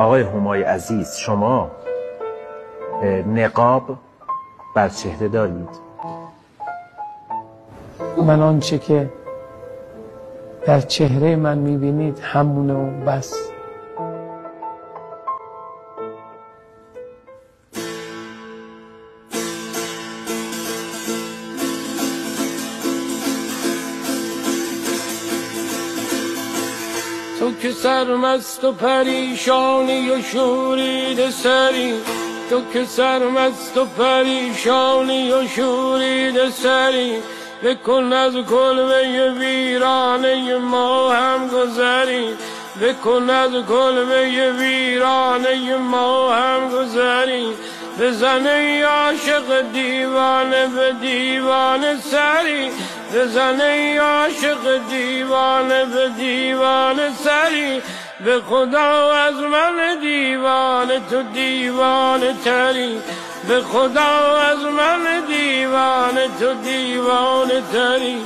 آقای همای عزیز، شما نقاب بر چهره دارید؟ من آنچه که در چهره من میبینید همونه و بس. تو که سرمست و پریشانی و شورید سری، تو که سرمست و پریشانی و شورید سری، بکن از کلبه ویرانه ما هم گذری، بکن از کلبه ویرانه ما هم گذری. بزن ای عاشق دیوانه به دیوانه سری، بزن ای عاشق دیوانه به دیوانه سری. به خدا از من دیوانه تو دیوانه تری، به خدا از من دیوانه تو دیوانه تری.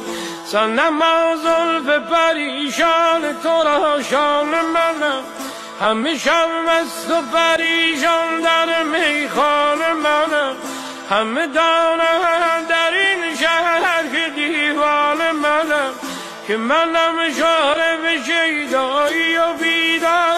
صنما زلف پریشان تو را شان منم، همه شب مست و پریشان در میخانه منم. همه دانند در این شهر که دیوانه منم، که منم شهر به شیدایی و بیداری